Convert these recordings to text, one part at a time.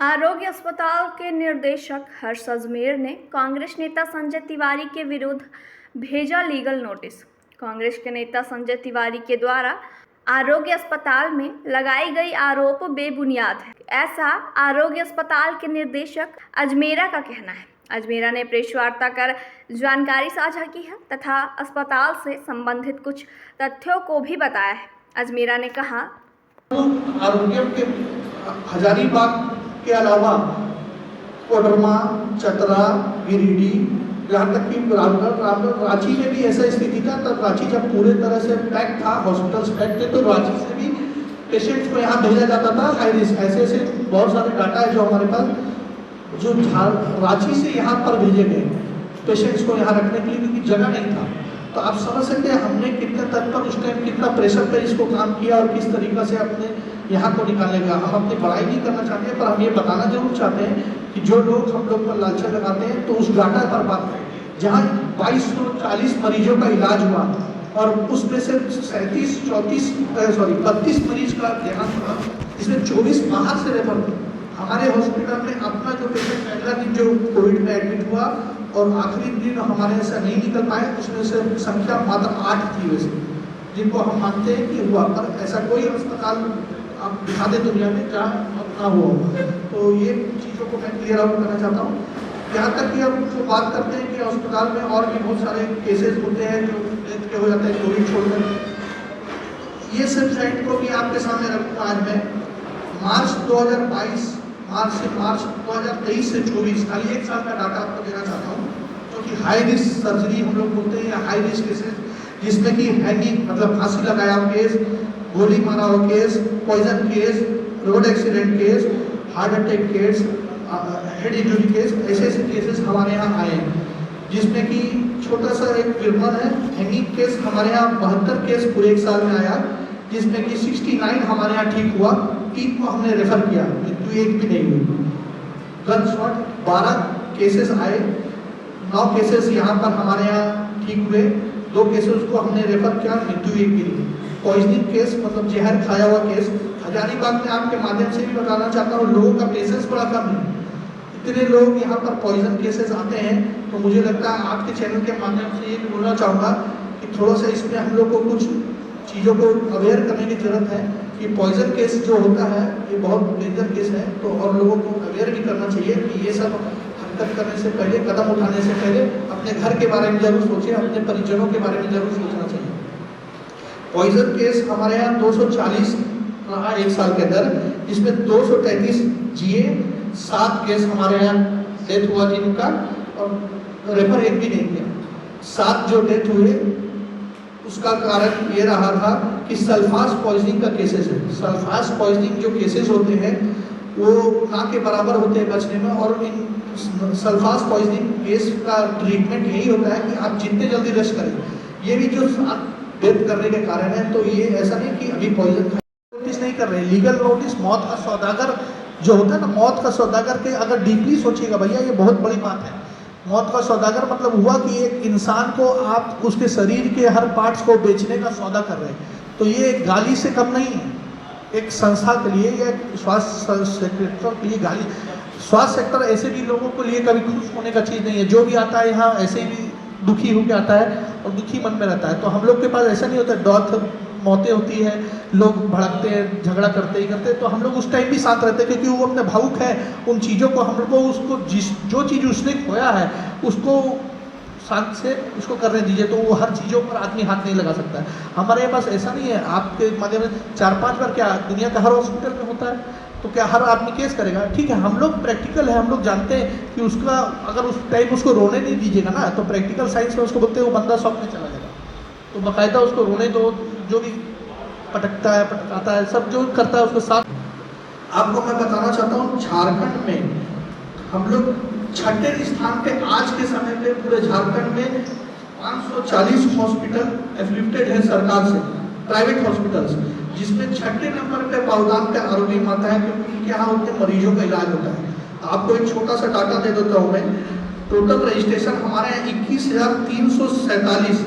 आरोग्य अस्पताल के निदेशक हर्ष अजमेर ने कांग्रेस नेता संजय तिवारी के विरुद्ध भेजा लीगल नोटिस। कांग्रेस के नेता संजय तिवारी के द्वारा आरोग्य अस्पताल में लगाई गई आरोप बेबुनियाद है, ऐसा आरोग्य अस्पताल के निदेशक अजमेरा का कहना है। अजमेरा ने प्रेस वार्ता कर जानकारी साझा की है तथा अस्पताल से संबंधित कुछ तथ्यों को भी बताया है। अजमेरा ने कहा, आरोग्य के हजारीबाग के अलावा कोडरमा, चतरा, गिरिडीह, यहाँ तक कि रामगढ़, रांची में भी ऐसा स्थिति था। तब रांची जब पूरे तरह से पैक था, हॉस्पिटल्स पैक थे, तो रांची से भी पेशेंट्स को यहाँ भेजा जाता था हाई रिस्क। ऐसे बहुत सारे डाटा है जो हमारे पास, जो रांची से यहाँ पर भेजे गए पेशेंट्स को यहाँ रखने के लिए, क्योंकि जगह नहीं था। तो आप समझ सकते हैं हमने कितने तत्पर उस टाइम, कितना प्रेशर पर इसको काम किया और किस तरीक़ा से अपने यहाँ को निकालने का। हम अपनी बड़ाई नहीं करना चाहते हैं, पर हम ये बताना जरूर चाहते हैं कि जो लोग हम लोग पर लालचा लगाते हैं, तो उस डाटा पर बात करें जहाँ 2240 मरीजों का इलाज हुआ और उसमें से 32 मरीज का देहांत हुआ, इसमें 24 बाहर से रेफर हुए। हमारे हॉस्पिटल में अपना जो पेशेंट पहला दिन जो कोविड में एडमिट हुआ और आखिरी दिन हमारे से नहीं निकल पाए, उसमें से संख्या मात्र 8 थी वैसे, जिनको हम मानते हैं कि हुआ। पर ऐसा कोई अस्पताल आप दिखा दें दुनिया में जहाँ ना हुआ। तो ये चीज़ों को मैं क्लियर आउट करना चाहता हूँ। यहाँ तक कि हम जो बात करते हैं कि अस्पताल में और भी बहुत सारे केसेस होते हैं जो डेथ के हो जाते हैं कोविड छोड़कर। ये सब साइट को भी आपके सामने रखूँगा आज मैं। मार्च 2023 से 24 खाली एक साल का डाटा आपको देना चाहता हूँ, जो कि हाई रिस्क सर्जरी हम लोग बोलते हैं या हाई रिस्क केसेस, जिसमें कि हैंगिंग मतलब फांसी लगाया हुआ केस, गोली मारा हुआ case, poison case, road accident case, heart attack case, head injury case, ऐसे केसेस हमारे यहाँ आए हैं। जिसमें कि छोटा सा एक विवरण है। हैंगिंग केस हमारे यहाँ 72 केस पूरे एक साल में आया, जिसमें कि 69 हमारे यहाँ ठीक हुआ, 3 को हमने रेफर किया, मृत्यु एक भी नहीं हुई। गन शॉट 12 केसेस आए, 9 केसेस यहाँ पर हमारे यहाँ ठीक हुए, 2 केसेस को हमने रेफर किया, मृत्यु एक भी नहीं। पॉइजनिंग केस मतलब जहर खाया हुआ केस हजारीबाग में आपके माध्यम से भी बताना चाहता हूँ, लोगों का पेशेंस बड़ा कम है। इतने लोग यहाँ पर पॉइजन केसेस आते हैं, तो मुझे लगता है आपके चैनल के माध्यम से ये भी बोलना चाहूँगा कि थोड़ा सा इसमें हम लोग को कुछ चीज़ों को अवेयर करने की जरूरत है कि पॉइजन केस जो होता है ये बहुत डेंजर केस है। तो और लोगों को अवेयर भी करना चाहिए कि ये सब हरकत करने से पहले, कदम उठाने से पहले अपने घर के बारे में जरूर सोचें, अपने परिजनों के बारे में जरूर सोचना चाहिए। पॉइजन केस हमारे यहाँ 240 रहा एक साल के अंदर, जिसमें 233 जिए, 7 केस हमारे यहाँ डेथ हुआ जिनका, और रेफर एक भी नहीं किया। 7 जो डेथ हुए उसका कारण ये रहा था कि सल्फास पॉइजनिंग का केसेस है। सल्फास पॉइजनिंग जो केसेस होते हैं वो ना के बराबर होते हैं बचने में, और इन सल्फास पॉइजनिंग केस का ट्रीटमेंट यही होता है कि आप जितने जल्दी रश करें। ये भी जो डेथ करने के कारण है, तो ये ऐसा नहीं कि अभी पॉइजन नोटिस नहीं कर रहे। लीगल नोटिस मौत का सौदागर जो होता है ना, मौत का सौदागर के अगर डीपली सोचिएगा भैया, ये बहुत बड़ी बात है। मौत का सौदागर मतलब हुआ कि एक इंसान को आप उसके शरीर के हर पार्ट्स को बेचने का सौदा कर रहे हैं। तो ये एक गाली से कम नहीं है। एक संस्था के लिए या स्वास्थ्य सेक्टर के लिए गाली। स्वास्थ्य सेक्टर ऐसे भी लोगों के लिए कभी खुश होने का चीज़ नहीं है। जो भी आता है यहाँ ऐसे भी दुखी होकर आता है और दुखी मन में रहता है। तो हम लोग के पास ऐसा नहीं होता, डॉथ मौतें होती है, लोग भड़कते हैं, झगड़ा करते ही करते हैं, तो हम लोग उस टाइम भी शांत रहते हैं, क्योंकि वो अपने भावुक है उन चीज़ों को। हम लोग को उसको जो चीज़ उसने खोया है उसको शांत से उसको करने दीजिए, तो वो हर चीज़ों पर आदमी हाथ नहीं लगा सकता है। हमारे पास ऐसा नहीं है। आपके माध्यम से 4-5 बार क्या दुनिया का हर हॉस्पिटल में होता है, तो क्या हर आदमी केस करेगा? ठीक है, हम लोग प्रैक्टिकल है, हम लोग जानते हैं कि उसका अगर उस टाइम उसको रोने नहीं दीजिएगा ना, तो प्रैक्टिकल साइंस में उसको बोलते हैं वो बंदा शॉक में चला जाएगा। तो बाकायदा उसको रोने दो, जो भी पटकता है पटकाता है, सब जो करता है उसको साथ। आपको मैं बताना चाहता हूँ, झारखंड में हम लोग 6ठे स्थान पे आज के समय पे पूरे झारखंड में 540 हॉस्पिटल एफिलिएटेड है सरकार से, प्राइवेट हॉस्पिटल्स, जिसमें 6ठे नंबर पे पावदान पे आरोग्य माता है, क्योंकि उनके यहाँ उनके मरीजों का इलाज होता है। आपको एक छोटा सा डाटा दे देता हूँ मैं। टोटल रजिस्ट्रेशन हमारे यहाँ 21,347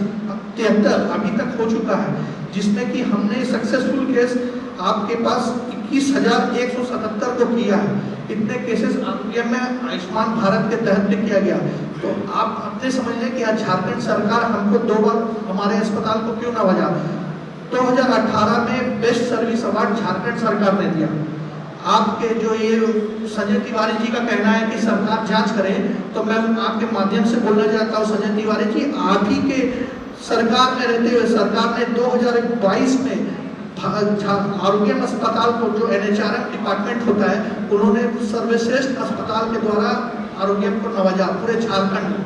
अभी तक हो चुका है, जिसमें कि हमने सक्सेसफुल केस आपके पास 21,177 को किया है। इतने केसेस आरोग्य में आयुष्मान भारत के तहत में किया गया। तो आप अपने समझ लें कि आज झारखंड सरकार हमको 2 बार हमारे अस्पताल को क्यों नवाजा। 2018 में बेस्ट सर्विस अवार्ड झारखंड सरकार ने दिया। आपके जो ये संजय तिवारी जी का कहना है कि सरकार जांच करे, तो मैं आपके माध्यम से बोलना चाहता हूँ संजय तिवारी जी, आप ही के सरकार में रहते हुए सरकार ने 2022 में आरोग्य अस्पताल को, जो NHRM डिपार्टमेंट होता है, उन्होंने सर्वश्रेष्ठ अस्पताल के द्वारा आरोग्य को नवाजा पूरे झारखंड में।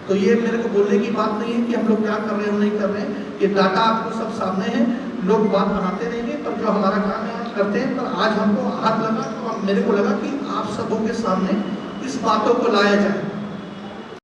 तो ये मेरे को बोलने की बात नहीं है कि हम लोग क्या कर रहे हैं नहीं कर रहे हैं, ये डाटा आपको सब सामने है, लोग बात बनाते रहेंगे, पर जो हमारा काम है हम करते हैं। पर आज हमको हाथ लगा तो मेरे को लगा कि आप सबों के सामने इस बातों को लाया जाए।